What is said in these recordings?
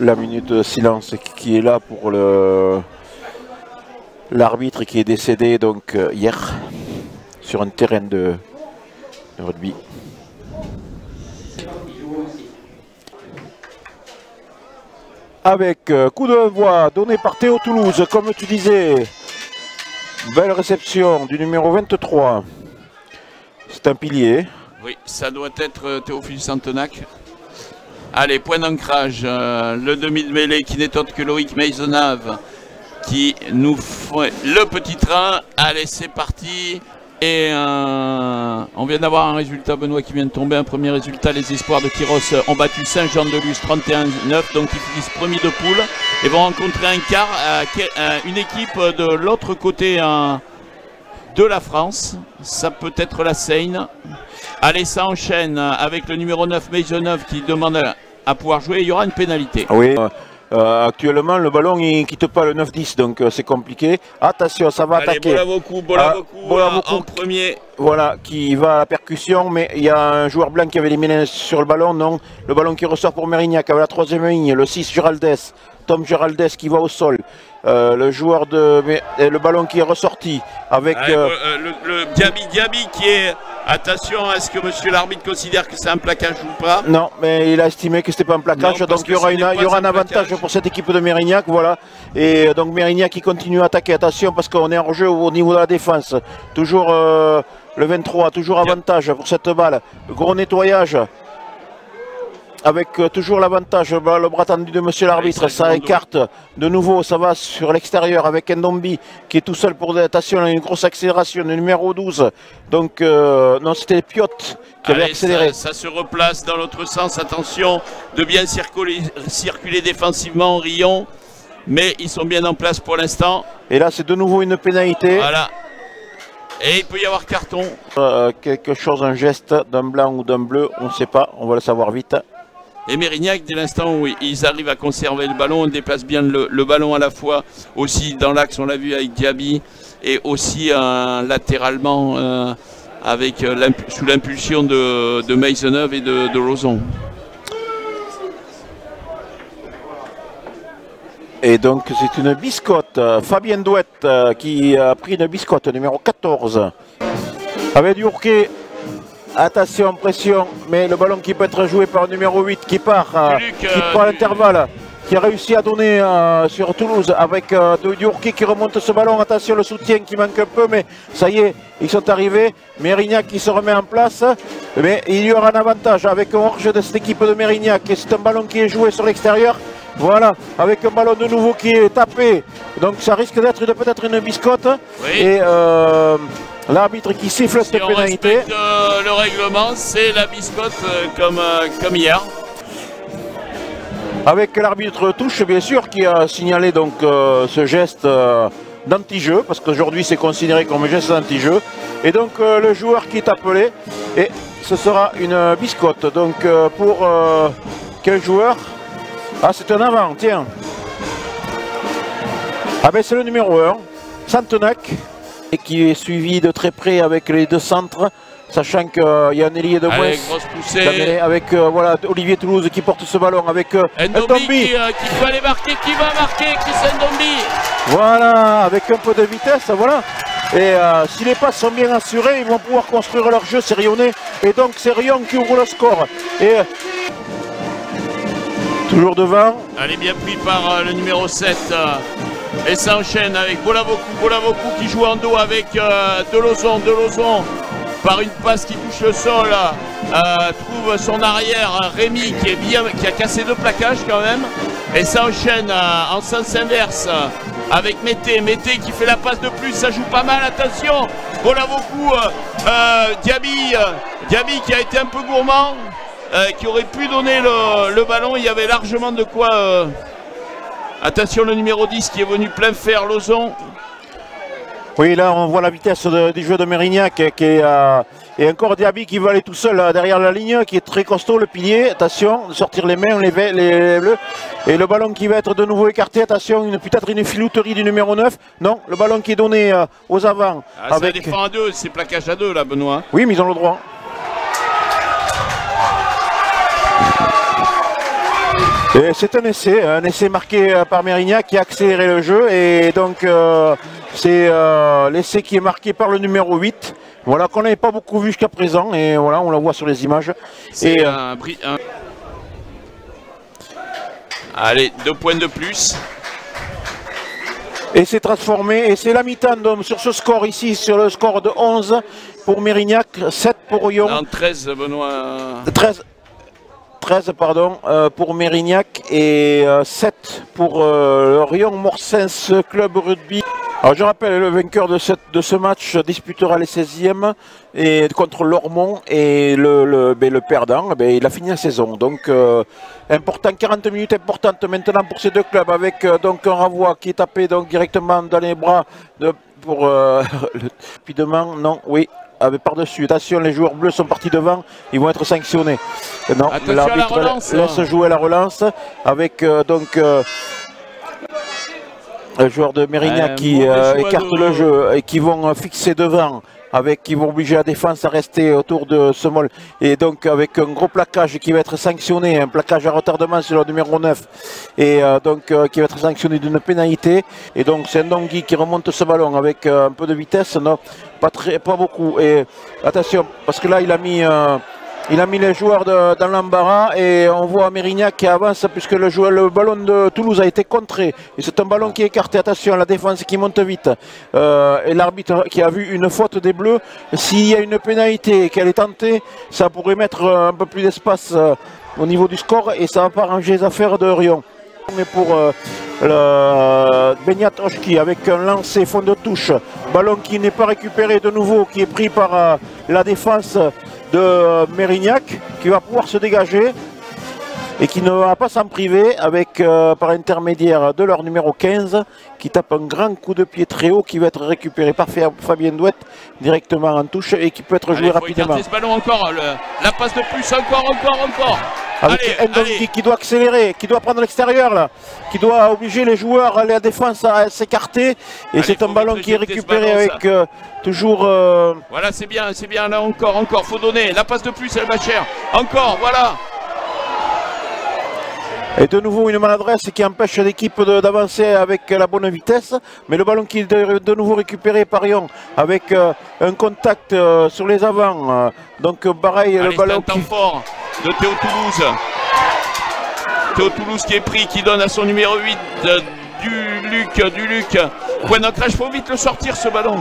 la minute de silence qui est là pour l'arbitre qui est décédé donc hier sur un terrain de rugby. Avec coup d'envoi donné par Théo Toulouse, comme tu disais. Belle réception du numéro 23. C'est un pilier. Oui, ça doit être Théophile Santenac. Allez, point d'ancrage. Le demi de mêlée qui n'est autre que Loïc Maisonnave qui nous fait le petit train. Allez, c'est parti. Et on vient d'avoir un résultat, Benoît, qui vient de tomber. Un premier résultat, les espoirs de Kyros ont battu Saint-Jean-de-Luz 31-9. Donc ils finissent premier de poule et vont rencontrer un quart, une équipe de l'autre côté de la France. Ça peut être la Seine. Allez, ça enchaîne avec le numéro 9, Maisonneuve, qui demande à pouvoir jouer. Il y aura une pénalité. Oui. Actuellement, le ballon il quitte pas le 9-10, donc c'est compliqué. Attention, ça va attaquer. Bolavoku en premier. Voilà, qui va à la percussion, mais il y a un joueur blanc qui avait les mains sur le ballon. Non, le ballon qui ressort pour Mérignac avec la troisième ligne, le 6 Giraldez, Tom Giraldez qui va au sol. Le ballon qui est ressorti avec le Diaby qui est. Attention, est-ce que monsieur l'arbitre considère que c'est un plaquage ou pas? Non, mais il a estimé que c'était pas un plaquage, donc il y aura un avantage pour cette équipe de Mérignac, voilà. Et donc Mérignac qui continue à attaquer, attention parce qu'on est en jeu au niveau de la défense. Toujours le 23, toujours avantage pour cette balle. Gros nettoyage. Avec toujours l'avantage, le bras tendu de monsieur l'arbitre, ça écarte de nouveau, ça va sur l'extérieur avec Ndombi qui est tout seul pour attention, une grosse accélération, le numéro 12. Donc non, c'était Piot qui avait accéléré. Ça se replace dans l'autre sens, attention de bien circuler défensivement Rion, mais ils sont bien en place pour l'instant. Et là c'est de nouveau une pénalité. Voilà. Et il peut y avoir carton. Quelque chose, un geste d'un blanc ou d'un bleu, on ne sait pas, on va le savoir vite. Et Mérignac, dès l'instant où ils arrivent à conserver le ballon, on déplace bien le ballon à la fois aussi dans l'axe, on l'a vu avec Diaby, et aussi latéralement avec, sous l'impulsion de Maisonneuve et de Lozon. Et donc c'est une biscotte, Fabien Douette qui a pris une biscotte numéro 14. Avec du Hourquet. Attention, pression, mais le ballon qui peut être joué par le numéro 8 qui part, qui prend l'intervalle, qui a réussi à donner sur Toulouse avec Diurki qui remonte ce ballon. Attention, le soutien qui manque un peu, mais ça y est, ils sont arrivés. Mérignac qui se remet en place, mais il y aura un avantage avec un hors-jeu de cette équipe de Mérignac. Et c'est un ballon qui est joué sur l'extérieur. Voilà, avec un ballon de nouveau qui est tapé. Donc ça risque d'être peut-être une biscotte. Oui. Et l'arbitre qui siffle cette pénalité. Le règlement, c'est la biscotte comme hier. Avec l'arbitre touche, bien sûr, qui a signalé donc ce geste d'anti-jeu, parce qu'aujourd'hui c'est considéré comme un geste d'anti-jeu. Et donc le joueur qui est appelé, et ce sera une biscotte. Donc pour quel joueur? Ah, c'est un avant, tiens. Ah ben c'est le numéro 1, Santenac, et qui est suivi de très près avec les deux centres, sachant qu'il y a un ailier de moins. Grosse poussée. Avec voilà, Olivier Toulouse qui porte ce ballon avec Ndombi qui peut aller marquer, qui va marquer, Chris Ndombi. Voilà, avec un peu de vitesse, voilà. Et si les passes sont bien assurées, ils vont pouvoir construire leur jeu, c'est Rionnais. Et donc c'est Rion qui ouvre le score. Et toujours devant. Elle est bien pris par le numéro 7. Et ça enchaîne avec Bolavoku qui joue en dos avec Delozon. Delozon, par une passe qui touche le sol, trouve son arrière, Rémi, qui a cassé 2 plaquages quand même. Et ça enchaîne en sens inverse avec Mété. Mété qui fait la passe de plus, ça joue pas mal, attention. Bolavoku, Diaby qui a été un peu gourmand. Qui aurait pu donner le ballon, il y avait largement de quoi. Attention, le numéro 10 qui est venu plein fer, Lozon. Oui, là on voit la vitesse du jeu de Mérignac et encore Diaby qui veut aller tout seul derrière la ligne, qui est très costaud, le pilier. Attention, de sortir les mains, les bleus. Et le ballon qui va être de nouveau écarté. Attention, peut-être une filouterie du numéro 9. Non, le ballon qui est donné aux avants. Ça défend à 2, c'est plaquage à 2 là, Benoît. Oui, mais ils ont le droit. C'est un essai marqué par Mérignac qui a accéléré le jeu et donc c'est l'essai qui est marqué par le numéro 8. Voilà, qu'on n'avait pas beaucoup vu jusqu'à présent et voilà, on la voit sur les images. Et allez, 2 points de plus. Et c'est transformé et c'est la mi-temps donc sur ce score ici, sur le score de 11 pour Mérignac, 7 pour Riom. Non, 13 Benoît. 13 pardon, pour Mérignac et 7 pour le Riom-Morsens Club Rugby. Alors je rappelle, le vainqueur de ce match disputera les 16e et contre Lormont et le perdant, il a fini la saison. Donc important, 40 minutes importantes maintenant pour ces deux clubs avec donc un Ravois qui est tapé donc directement dans les bras pour rapidement, non, oui. Par-dessus. Attention, les joueurs bleus sont partis devant, ils vont être sanctionnés. Non, l'arbitre laisse jouer la relance avec donc le joueur de Mérignac qui écarte le jeu et qui vont fixer devant. Qui vont obliger la défense à rester autour de ce mol. Et donc avec un gros plaquage qui va être sanctionné, un plaquage à retardement sur le numéro 9. Et donc qui va être sanctionné d'une pénalité. Et donc c'est un Dongui qui remonte ce ballon avec un peu de vitesse, non, pas beaucoup. Et attention, parce que là il a mis les joueurs dans l'embarras et on voit Mérignac qui avance puisque le ballon de Toulouse a été contré. Et c'est un ballon qui est écarté. Attention, la défense qui monte vite. Et l'arbitre qui a vu une faute des Bleus. S'il y a une pénalité et qu'elle est tentée, ça pourrait mettre un peu plus d'espace au niveau du score et ça va pas arranger les affaires de Riom. Mais pour le Benyat Oshki avec un lancer fond de touche, ballon qui n'est pas récupéré de nouveau, qui est pris par la défense de Mérignac, qui va pouvoir se dégager et qui ne va pas s'en priver avec par intermédiaire de leur numéro 15 qui tape un grand coup de pied très haut qui va être récupéré par Fabien Douette directement en touche et qui peut être joué rapidement. Ce ballon encore, la passe de plus, encore. Avec Ndongi qui doit accélérer, qui doit prendre l'extérieur là, qui doit obliger les joueurs, la défense à s'écarter. Et c'est un ballon qui est récupéré avec toujours... Voilà, c'est bien, là encore, faut donner. La passe de plus, elle va cher. Encore, voilà. Et de nouveau une maladresse qui empêche l'équipe d'avancer avec la bonne vitesse. Mais le ballon qui est de nouveau récupéré par Riom avec un contact sur les avants. Donc pareil, le ballon qui... fort de Théo Toulouse. Théo Toulouse qui est pris, qui donne à son numéro 8 du Luc. Point d'ancrage, faut vite le sortir ce ballon.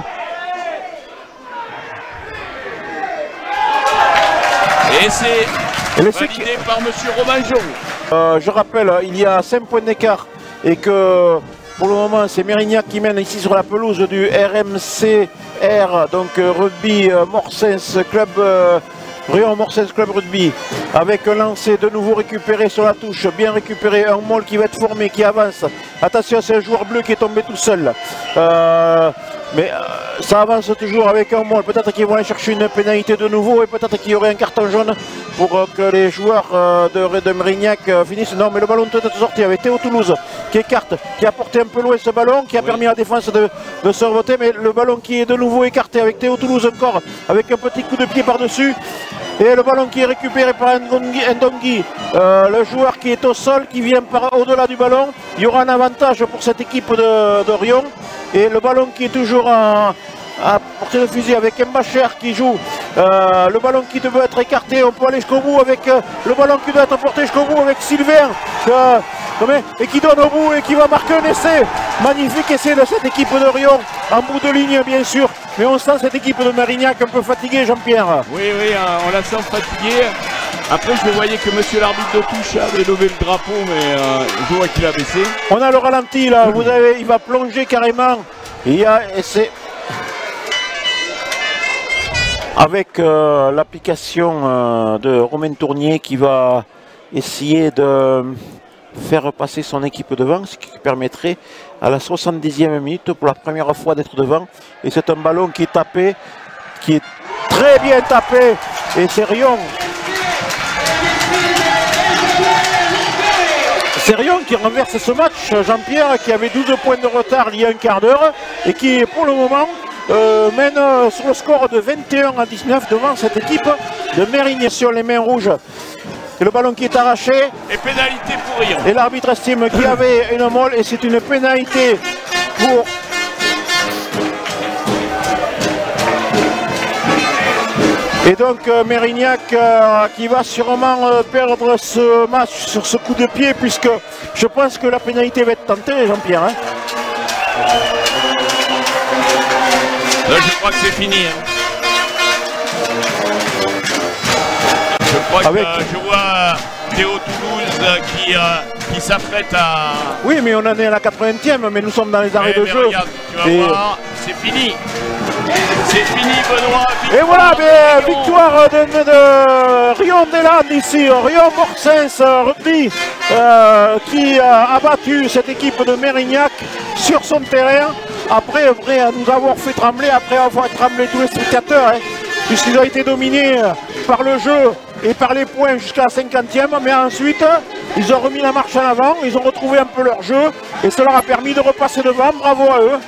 Et c'est validé par monsieur Romain Joux. Je rappelle, il y a 5 points d'écart et que pour le moment c'est Mérignac qui mène ici sur la pelouse du RMCR, donc Rugby Morsens Club Riom-Morsens Club Rugby, avec un lancer de nouveau récupéré sur la touche, bien récupéré, un môle qui va être formé, qui avance. Attention, c'est un joueur bleu qui est tombé tout seul. Mais ça avance toujours avec un môle. Peut-être qu'ils vont aller chercher une pénalité de nouveau et peut-être qu'il y aurait un carton jaune pour que les joueurs de Mérignac finissent. Non, mais le ballon peut être sorti avec Théo Toulouse qui écarte, qui a porté un peu loin ce ballon, qui a permis à la défense de se revoter. Mais le ballon qui est de nouveau écarté avec Théo Toulouse encore, avec un petit coup de pied par-dessus. Et le ballon qui est récupéré par Ndongi, le joueur qui est au sol, qui vient au-delà du ballon. Il y aura un avantage pour cette équipe de Riom. Et le ballon qui est toujours à portée de fusil avec Mbacher qui joue. Le ballon qui doit être écarté, on peut aller jusqu'au bout avec le ballon qui doit être porté jusqu'au bout avec Sylvain. Et qui donne au bout et qui va marquer un essai. Magnifique essai de cette équipe de Riom. En bout de ligne bien sûr. Mais on sent cette équipe de Mérignac un peu fatiguée, Jean-Pierre. Oui, on la sent fatiguée. Après, je voyais que monsieur l'arbitre de touche avait levé le drapeau, mais je vois qu'il a baissé. On a le ralenti là, vous avez, il va plonger carrément. Il y a essai. Avec l'application de Romain Tournier qui va essayer de faire passer son équipe devant, ce qui permettrait à la 70e minute pour la première fois d'être devant. Et c'est un ballon qui est tapé, qui est très bien tapé. Et c'est Riom. C'est Riom qui renverse ce match, Jean-Pierre, qui avait 12 points de retard il y a un quart d'heure et qui pour le moment mène sur le score de 21 à 19 devant cette équipe de Mérignac. Sur les mains rouges Et le ballon qui est arraché. Et pénalité pour Rion. Et l'arbitre estime qu'il y avait une molle et c'est une pénalité pour... Et donc Mérignac qui va sûrement perdre ce match sur ce coup de pied puisque je pense que la pénalité va être tentée, Jean-Pierre. Hein. Là, je crois que c'est fini. Hein. Je crois que je vois Théo Toulouse qui s'apprête à... Oui, mais on en est à la 80e, mais nous sommes dans les arrêts de jeu. Regarde, tu vas voir, c'est fini. C'est fini, Benoît. Et voilà, victoire de Rion Deslandes ici, Rion Morsens rugby qui a battu cette équipe de Mérignac sur son terrain après nous avoir fait trembler, après avoir tremblé tous les spectateurs, hein, puisqu'ils ont été dominés par le jeu et par les points jusqu'à la 50e, mais ensuite ils ont remis la marche en avant, ils ont retrouvé un peu leur jeu et ça leur a permis de repasser devant, bravo à eux.